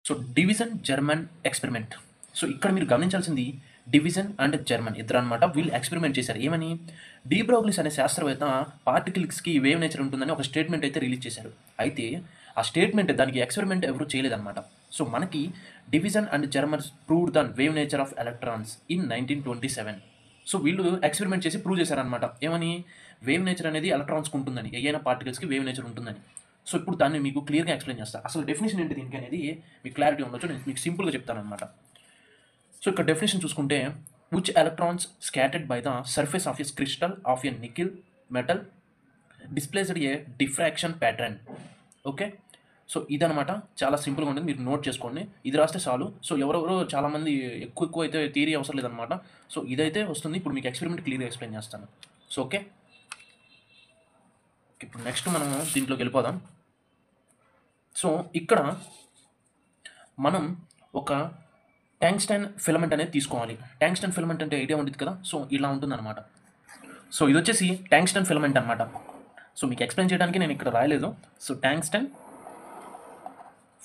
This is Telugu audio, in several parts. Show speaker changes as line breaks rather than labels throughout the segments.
So division Germer experiment. So ఇక్కడ మీరు గమనించాల్సింది డివిజన్ అండ్ జర్మన్ ఇద్దరు అనమాట. వీళ్ళు ఎక్స్పెరిమెంట్ చేశారు. ఏమని? డీ బ్రోగ్లీస్ అనే శాస్త్రవేత్త పార్టికల్స్కి వేవ్ నేచర్ ఉంటుందని ఒక స్టేట్మెంట్ అయితే రిలీజ్ చేశారు. అయితే ఆ స్టేట్మెంట్ దానికి ఎక్స్పెరిమెంట్ ఎవరు చేయలేదన్నమాట. సో మనకి division and Germans proved the wave nature of electrons in 1927. So వీళ్ళు ఎక్స్పెరిమెంట్ చేసి ప్రూవ్ చేశారనమాట. ఏమని? వేవ్ నేచర్ అనేది ఎలక్ట్రాన్స్కి ఉంటుందని, ఏదైనా పార్టికల్స్కి వేవ్ నేచర్ ఉంటుందని. సో ఇప్పుడు దాన్ని మీకు క్లియర్గా ఎక్స్ప్లెయిన్ చేస్తాను. అసలు డెఫినేషన్ ఏంటి దీనికి అనేది మీకు క్లారిటీ ఉండొచ్చు. నేను మీకు సింపుల్గా చెప్తాను అనమాట. సో ఇక్కడ డెఫినేషన్ చూసుకుంటే, which electrons scattered by the surface of a crystal of a nickel metal displaced A diffraction pattern. Okay, so ఇదనమాట. చాలా సింపుల్గా ఉంటుంది, మీరు నోట్ చేసుకోండి. ఇది రాస్తే చాలు. సో ఎవరెవరో చాలామంది ఎక్కువ అయితే థియరీ అవసరం లేదనమాట. సో ఇదైతే వస్తుంది. ఇప్పుడు మీకు ఎక్స్పెరిమెంట్ క్లియర్గా ఎక్స్ప్లెయిన్ చేస్తాను. సో ఓకే, ఇప్పుడు నెక్స్ట్ మనం దీంట్లోకి వెళ్ళిపోదాం. సో ఇక్కడ మనం ఒక ట్యాంగ్స్టన్ ఫిలమెంట్ అనేది తీసుకోవాలి. ట్యాంగ్స్టన్ ఫిలమెంట్ అంటే ఐడియా ఉంటుంది కదా. సో ఇలా ఉంటుందన్నమాట. సో ఇది వచ్చేసి ట్యాంగ్స్టన్ ఫిలమెంట్ అనమాట. సో మీకు ఎక్స్ప్లెయిన్ చేయడానికి నేను ఇక్కడ రాయలేదు. So ట్యాంగ్స్టన్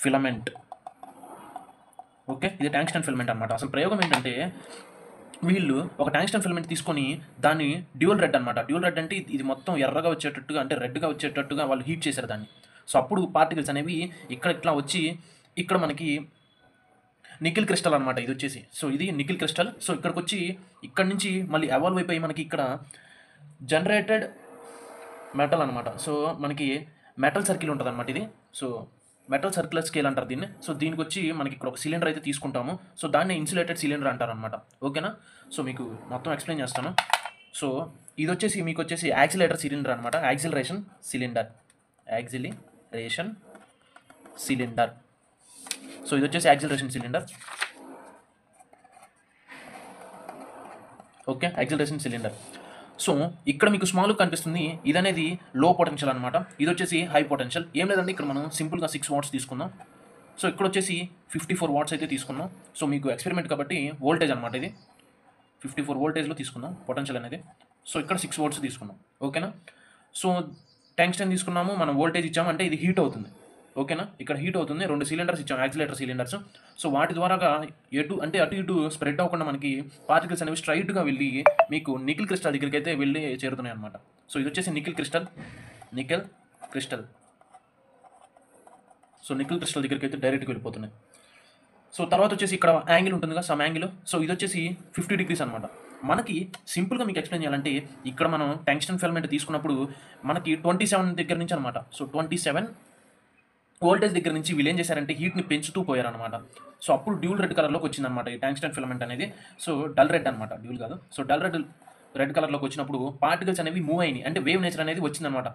filament. ఓకే, ఇది ట్యాంగ్స్టన్ ఫిలమెంట్ అనమాట. అసలు ప్రయోగం ఏంటంటే, వీళ్ళు ఒక ట్యాంగ్స్టన్ ఫిలమెంట్ తీసుకొని దాన్ని డ్యూయల్ రెడ్ అనమాట. డ్యూయల్ రెడ్ అంటే ఇది మొత్తం ఎర్రగా వచ్చేటట్టుగా, అంటే రెడ్గా వచ్చేటట్టుగా వాళ్ళు హీట్ చేశారు దాన్ని. సో అప్పుడు పార్టికల్స్ అనేవి ఇక్కడ ఇట్లా వచ్చి ఇక్కడ మనకి నికిల్ క్రిస్టల్ అనమాట ఇది వచ్చేసి. సో ఇది నికిల్ క్రిస్టల్. సో ఇక్కడికి వచ్చి ఇక్కడ నుంచి మళ్ళీ ఎవాల్వ్ అయిపోయి మనకి ఇక్కడ జనరేటెడ్ మెటల్ అనమాట. సో మనకి మెటల్ సర్కిల్ ఉంటుంది అనమాట ఇది. సో మెటల్ సర్క్యులర్ స్కేల్ అంటారు దీన్ని. సో దీనికి వచ్చి మనకి ఇక్కడ ఒక సిలిండర్ అయితే తీసుకుంటాము. సో దాన్ని ఇన్సులేటెడ్ సిలిండర్ అంటారు అనమాట. ఓకేనా? సో మీకు మొత్తం ఎక్స్ప్లెయిన్ చేస్తాను. సో ఇది వచ్చేసి మీకు వచ్చేసి యాక్సిలేటర్ సిలిండర్ అనమాట. Acceleration cylinder. సో ఇది వచ్చేసి acceleration cylinder. Okay, acceleration cylinder. So ఇక్కడ మీకు స్మాల్ కనిపిస్తుంది, ఇది అనేది లో పొటెన్షియల్ అనమాట. ఇది వచ్చేసి హై పొటెన్షియల్. ఏం లేదండి, ఇక్కడ మనం సింపుల్గా 6 వాట్స్ తీసుకుందాం. సో ఇక్కడ వచ్చేసి 54 వాట్స్ అయితే తీసుకున్నాం. సో మీకు ఎక్స్పెరిమెంట్ కాబట్టి వోల్టేజ్ అనమాట ఇది. 54 వోల్టేజ్లో తీసుకుందాం పొటెన్షియల్ అనేది. సో ఇక్కడ 6 వాట్స్ తీసుకున్నాం. ఓకేనా? సో టంగ్స్టన్ తీసుకున్నాము, మనం వోల్టేజ్ ఇచ్చాము అంటే ఇది హీట్ అవుతుంది. ఓకేనా? ఇక్కడ హీట్ అవుతుంది. 2 సిలిండర్స్ ఇచ్చాము, యాక్సిలేటర్ సిలిండర్స్. సో వాటి ద్వారాగా అటు ఇటు స్ప్రెడ్ అవ్వకుండా మనకి పార్టికల్స్ అనేవి స్ట్రైట్గా వెళ్ళి మీకు నికిల్ క్రిస్టల్ దగ్గరికి అయితే వెళ్ళి చేరుతున్నాయి అనమాట. సో ఇది వచ్చేసి nickel crystal. So nickel crystal దగ్గరికి అయితే డైరెక్ట్గా వెళ్ళిపోతున్నాయి. సో తర్వాత వచ్చేసి ఇక్కడ యాంగిల్ ఉంటుంది కదా, సమ్ యాంగిల్. సో ఇది వచ్చేసి 50 డిగ్రీస్ అనమాట. మనకి సింపుల్గా మీకు ఎక్స్ప్లెయిన్ చేయాలంటే, ఇక్కడ మనం టంగ్స్టన్ ఫిలమెంట్ తీసుకున్నప్పుడు మనకి 27 దగ్గర నుంచి అనమాట. సో 27 వోల్టేజ్ దగ్గర నుంచి వీళ్ళు ఏం చేశారంటే హీట్ని పెంచుతూ పోయారనమాట. సో అప్పుడు డ్యూల్ రెడ్ కలర్లోకి వచ్చిందనమాట ఈ టంగ్స్టన్ ఫిలమెంట్ అనేది. సో డల్ రెడ్ అనమాట, డ్యూల్ కాదు. సో డల్ రెడ్ కలర్లోకి వచ్చినప్పుడు పార్టికల్స్ అనేవి మూవ్ అయినాయి, అంటే వేవ్ నేచర్ అనేది వచ్చిందనమాట.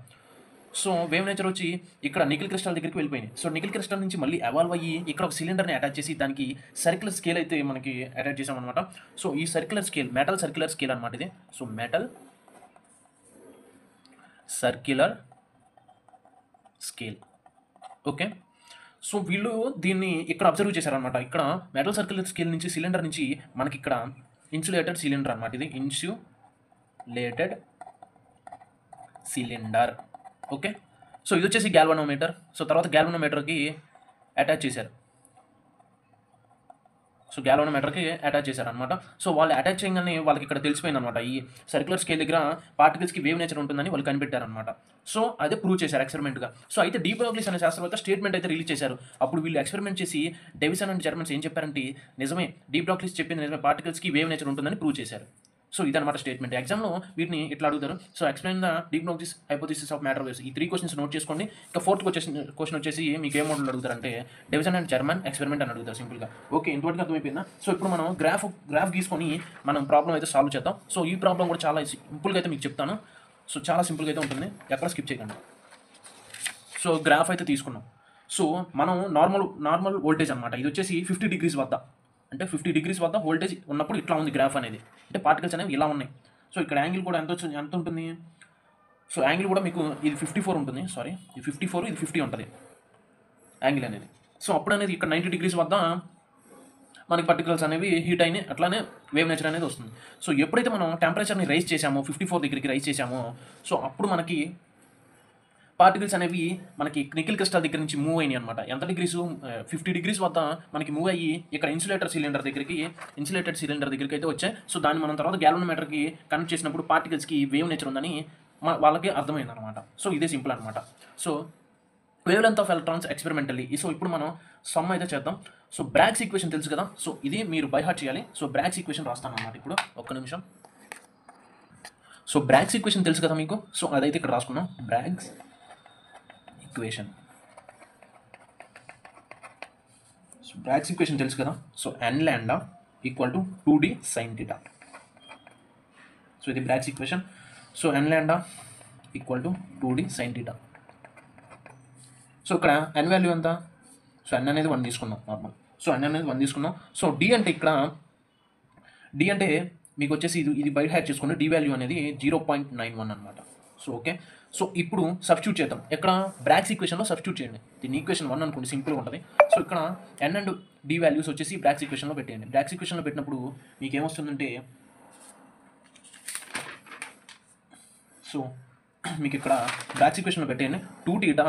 సో వేవ్ నేచర్ వచ్చి ఇక్కడ నికిల్ క్రిస్టల్ దగ్గరికి వెళ్ళిపోయినాయి. సో నికిల్ క్రిస్టల్ నుంచి మళ్ళీ ఎవాల్వ్ అయ్యి ఇక్కడ ఒక సిలిండర్ని అటాచ్ చేసి దానికి సర్క్యులర్ స్కేల్ అయితే మనకి అటాచ్ చేసామన్నమాట. సో ఈ circular scale metal circular scale అనమాట ఇది. So metal circular scale. Okay, so వీళ్ళు దీన్ని ఇక్కడ అబ్జర్వ్ చేశారనమాట. ఇక్కడ మెటల్ సర్క్యులర్ స్కేల్ నుంచి సిలిండర్ నుంచి మనకి ఇక్కడ ఇన్సులేటెడ్ సిలిండర్ అనమాట ఇది. Insulated cylinder. ఓకే, సో ఇది వచ్చేసి గ్యాల్వనోమీటర్. సో తర్వాత గ్యాల్వనోమీటర్కి అటాచ్ చేశారు. సో గ్యాల్వనోమీటర్కి అటాచ్ చేశారనమాట. సో వాళ్ళు అటాచ్ చేయగానే వాళ్ళకి ఇక్కడ తెలిసిపోయింది అనమాట, ఈ సర్క్యులర్ స్కేల్ దగ్గర పార్టికల్స్కి వేవ్ నేచర్ ఉంటుందని వాళ్ళు కనిపెట్టారనమాట. సో అదే ప్రూవ్ చేశారు ఎక్స్పెరిమెంట్గా. సో అయితే డీ బ్రోగ్లీస్ అనే శాస్త్రవేత్త స్టేట్మెంట్ అయితే రిలీజ్ చేశారు. అప్పుడు వీళ్ళు ఎక్స్పెరిమెంట్ చేసి డెవిసన్ అండ్ జర్మన్స్ ఏం చెప్పారంటే, నిజమే, డీ బ్రోగ్లీస్ చెప్పింది నిజమే, పార్టికల్స్కి వేవ్ నేచర్ ఉంటుందని ప్రూవ్ చేశారు. సో ఇదనమాట స్టేట్మెంట్. ఎగ్జామ్లో వీటిని ఇట్లా అడుగుతారు. So explain the de Broglie's hypothesis of matter waves. ఈ 3 క్వశ్చన్స్ నోట్ చేసుకోండి. ఇక 4th క్వశ్చన్ వచ్చేసి మీకు ఏ మోడల్ అడుగుతారంటే డెవిసన్ అండ్ జర్మన్ ఎక్స్పెరిమెంట్ అని అడుగుతారు సింపుల్గా. ఓకే, ఇంతవరకు అర్థమైపోయిందా? సో ఇప్పుడు మనం గ్రాఫ్ గీసుకొని మనం ప్రాబ్లం అయితే సాల్వ్ చేద్దాం. సో ఈ ప్రాబ్లం కూడా చాలా సింపుల్గా అయితే మీకు చెప్తాను. సో చాలా సింపుల్గా అయితే ఉంటుంది, ఎక్కడ స్కిప్ చేయకండి. సో గ్రాఫ్ అయితే తీసుకున్నాం. సో మనం నార్మల్ వోల్టేజ్ అనమాట. ఇది వచ్చేసి 50 డిగ్రీస్ వద్ద, అంటే 50 డిగ్రీస్ వద్ద వోల్టేజ్ ఉన్నప్పుడు ఇట్లా ఉంది గ్రాఫ్ అనేది, అంటే పార్టికల్స్ అనేవి ఇలా ఉన్నాయి. సో ఇక్కడ యాంగిల్ కూడా ఎంత ఉంటుంది? సో యాంగిల్ కూడా మీకు ఇది 54 ఉంటుంది. సారీ, ఇది 54, ఇది 50 ఉంటుంది యాంగిల్ అనేది. సో అప్పుడు అనేది ఇక్కడ 90 డిగ్రీస్ వద్ద మనకి పార్టికల్స్ అనేవి హీట్ అయినాయి, అట్లానే వేవ్ నేచర్ అనేది వస్తుంది. సో ఎప్పుడైతే మనం టెంపరేచర్ని రైజ్ చేసామో, 54 డిగ్రీకి రైజ్ చేసామో, సో అప్పుడు మనకి పార్టికల్స్ అనేవి మనకి నికిల్ క్రిస్టల్ దగ్గర నుంచి మూవ్ అయినాయి అనమాట. ఎంత డిగ్రీస్ 50 డిగ్రీస్ వద్ద మనకి మూవ్ అయ్యి ఇక్కడ ఇన్సులేటెడ్ సిలిండర్ దగ్గరికి అయితే వచ్చాయి. సో దాన్ని మనం తర్వాత గ్యాల్వనోమీటర్కి కనెక్ట్ చేసినప్పుడు పార్టికల్స్కి వేవ్ నేచర్ ఉందని వాళ్ళకి అర్థమైంది అనమాట. సో ఇదే సింపుల్ అనమాట. So wave length of electrons experimentally. So ఇప్పుడు మనం సమ్ అయితే చేద్దాం. సో బ్రాగ్స్ ఈక్వేషన్ తెలుసు కదా, సో ఇది మీరు బై హార్ట్ చేయాలి. సో బ్రాగ్స్ ఈక్వేషన్ రాస్తాను అనమాట. ఇప్పుడు ఒక్క నిమిషం. సో బ్రాగ్స్ ఈక్వేషన్ తెలుసు కదా మీకు, సో అదైతే ఇక్కడ రాసుకున్నాం. Bragg's equation. So Bragg's equation తెలుసు కదా, so n lambda equal to 2d sin θ. So ఇది Bragg's equation. So n lambda equal to 2d sin θ. So ఇక్కడ n వాల్యూ ఎంత, సో n అనేది 1 తీసుకున్నాం నార్మల్. సో n అనేది 1 తీసుకున్నాం. సో d అంటే ఇక్కడ d అంటే మీకు వచ్చేసి ఇది బై హ్యాక్ చేసుకోండి. d వాల్యూ అనేది 0.91 అనమాట. So okay. సో ఇప్పుడు సబ్స్టిట్యూట్ చేద్దాం. ఇక్కడ బ్రాగ్స్ ఈక్వేషన్లో సబ్స్టిట్యూట్ చేయండి. దీని ఈక్వేషన్ 1 అనుకోండి, సింపుల్గా ఉంటుంది. సో ఇక్కడ n అండ్ d వాల్యూస్ వచ్చేసి బ్రాగ్స్ ఈక్వేషన్లో పెట్టేయండి. బ్రాగ్స్ ఈక్వేషన్లో పెట్టినప్పుడు మీకు ఏమొస్తుందంటే, సో మీకు ఇక్కడ బ్రాగ్స్ ఈక్వేషన్లో పెట్టేయండి 2θ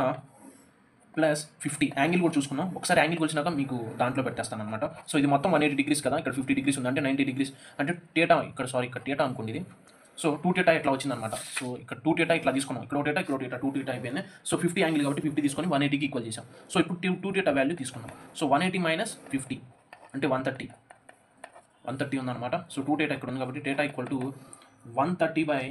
ప్లస్ 50. యాంగిల్ కూడా చూసుకున్నాం. ఒకసారి యాంగిల్ కొలిచినాక మీకు దాంట్లో పెట్టేస్తాను అనమాట. సో ఇది మొత్తం 180 డిగ్రీస్ కదా, ఇక్కడ 50 డిగ్రీస్ ఉంది అంటే 90 డిగ్రీస్ అంటే θ ఇక్కడ θ అనుకోండి ఇది. సో 2θ ఇట్లా వచ్చిందనమాట. సో ఇక్కడ 2θ ఇట్లా తీసుకున్నాం, ఇక్కడ θ 2θ అయిపోయింది. సో 50 యాంగిల్ కాబట్టి 50 తీసుకొని 180కి ఈక్వల్ చేసాం. సో ఇప్పుడు 2θ వాల్యూ తీసుకున్నాం. సో 180 మైనస్ 50 అంటే 130 ఉందన్నమాట. సో 2θ ఇక్కడ ఉంది కాబట్టి θ ఈక్వల్ టు 130 బై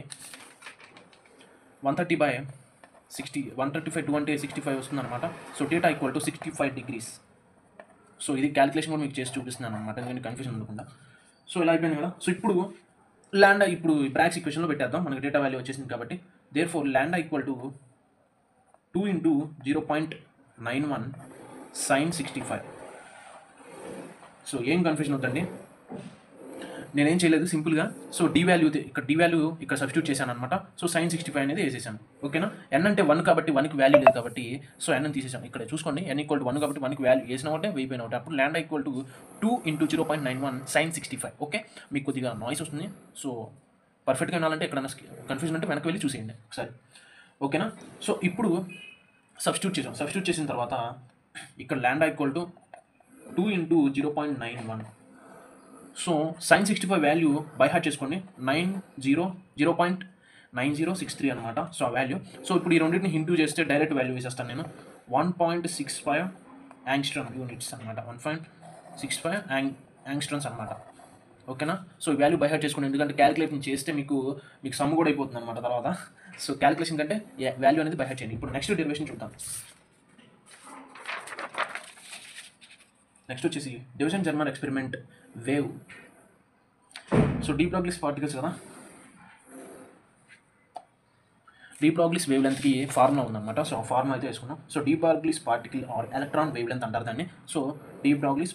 60, 135 2 అంటే 65 వస్తుంది అనమాట. So θ equal to 65 degrees. So ఇది క్యాలిక్యులేషన్ కూడా మీకు చేసి చూపిస్తున్నాను అనమాట, ఎందుకంటే కన్ఫ్యూజన్ ఉండకుండా. సో ఇలా అయిపోయింది కదా. సో ఇప్పుడు లాండా ఇప్పుడు బ్రాగ్స్ ఈక్వేషన్లో పెట్టేద్దాం. మనకి డేటా వాల్యూ వచ్చేసింది కాబట్టి therefore lambda equal to 2 into 0.91 sin 65. So ఏం కన్ఫ్యూజన్ అవుతుంది, నేనేం చేయలేదు, సింపుల్గా సో d వాల్యూ ఇక్కడ సబ్స్టిట్యూట్ చేశాను అనమాట. సో sin 65 అనేది వేసేసాను. ఓకేనా. n అంటే 1 కాబట్టి 1కి వాల్యూ లేదు కాబట్టి సో n తీసేసాం. ఇక్కడ చూసుకోండి, n ఈక్వల్ టు 1 కాబట్టి 1కి వాల్యూ వేసిన ఒకటే వెయిపోయిన ఒకటే. అప్పుడు lambda equal to 2 into 0.91 sin 65. Okay. మీకు కొద్దిగా నాయిస్ వస్తుంది. సో పర్ఫెక్ట్గా వినాలంటే ఎక్కడైనా కన్ఫ్యూజన్ అంటే వెనక్కి వెళ్ళి చూసేయండి ఒకసారి. ఓకేనా. సో ఇప్పుడు సబ్స్టిట్యూట్ చేసిన తర్వాత ఇక్కడ lambda equal to 2 into 0.91. So sin 65 value by heart చేసుకోండి. 0.9063 అనమాట. సో ఆ వాల్యూ. సో ఇప్పుడు ఈ రెండింటిని ఇంటూ చేస్తే డైరెక్ట్ వాల్యూ వేసేస్తాను నేను. 1.65 యాంగ్స్ట్రమ్ యూనిట్స్ అనమాట. 1.65 యాంగ్స్ట్రమ్స్ అనమాట. ఓకేనా. సో ఈ వాల్యూ బై హార్ట్ చేసుకోండి, ఎందుకంటే క్యాలిక్యులేషన్ చేస్తే మీకు సమ్ కూడా అయిపోతుంది అనమాట తర్వాత. సో క్యాలిక్యులేషన్ కంటే వాల్యూ అనేది బై హార్ట్ చేయండి. ఇప్పుడు నెక్స్ట్ డెరివేషన్ చూద్దాం. నెక్స్ట్ వచ్చేసి Davisson Germer experiment wave. So de Broglie's particles కదా, డి బ్రోగ్లీస్ వేవ్ లెంత్కి ఫార్ములా ఉందన్నమాట. సో ఆ ఫార్ములా అయితే వేసుకున్నాం. So de Broglie's particle or electron wavelength అంటారు దాన్ని. So de Broglie's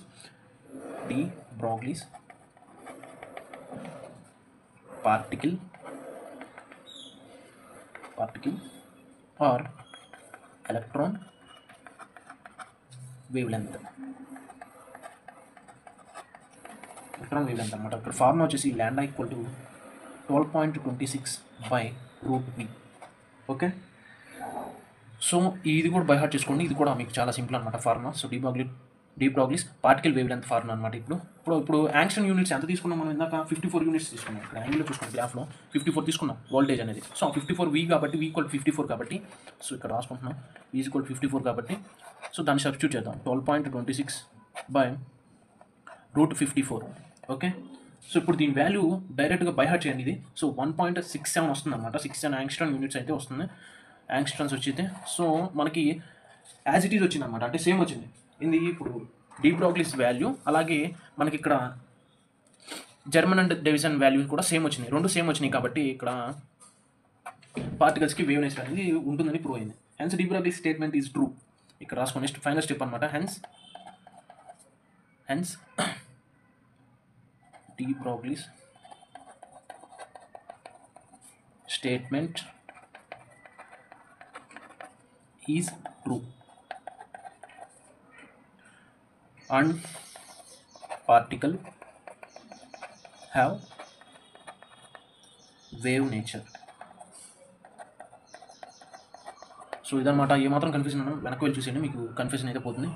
particle or electron wavelength అనమాట. ఇక్కడ ఫార్ములా వచ్చేసి lambda equal to 12.26 by √v. Okay. So ఇది కూడా బై హార్ట్ చేసుకోండి, ఇది కూడా మీకు చాలా సింపుల్ అనమాట formula. So de Broglie's particle wavelength formula అనమాట. ఇప్పుడు యాంగ్స్ట్రమ్ యూనిట్స్ ఎంత తీసుకున్నాం మనం, ఇందాక 54 యూనిట్స్ తీసుకున్నాం. ఇక్కడ యాంగిల్లో చూసుకున్నాం, గ్రాఫ్లో 54 తీసుకున్నాం వోల్టేజ్ అనేది. సో 54 v కాబట్టి v ఈక్వల్ 54 కాబట్టి సో ఇక్కడ రాసుకుంటున్నాం v ఈక్వల్ 54 కాబట్టి సో దాన్ని సబ్స్టిట్యూట్ చేద్దాం. 12.26 బై √54. ఓకే. సో ఇప్పుడు దీని వాల్యూ డైరెక్ట్గా బై హార్ట్ చేయండి ఇది. సో 1.67 వస్తుంది అనమాట. 67 యాంగ్స్ట్రమ్ యూనిట్స్ అయితే వస్తుంది. యాంగ్స్ట్రమ్స్ వచ్చితే సో మనకి యాజ్ ఇట్ ఈజ్ వచ్చింది అనమాట, అంటే సేమ్ వచ్చింది. ఇది ఇప్పుడు డి బ్రోగ్లీస్ వాల్యూ, అలాగే మనకి ఇక్కడ జర్మన్ అండ్ డివిజన్ వాల్యూ కూడా సేమ్ వచ్చినాయి, రెండు సేమ్ వచ్చినాయి కాబట్టి ఇక్కడ పార్టికల్స్కి వేవ్ నేచర్ అనేది ఉంటుందని ప్రూవ్ అయింది. Hence de Broglie's statement is true. ఇక్కడ రాసుకోండి, నెక్స్ట్ ఫైనల్ స్టెప్ అనమాట. Hence de Broglie's statement is true and particle have wave nature. So ఇదనమాట. ఏమాత్రం కన్ఫ్యూజన్ ఉన్నా వెనక్కి వెళ్ళి చూసేయండి, మీకు కన్ఫ్యూజన్ అయితే పోతుంది.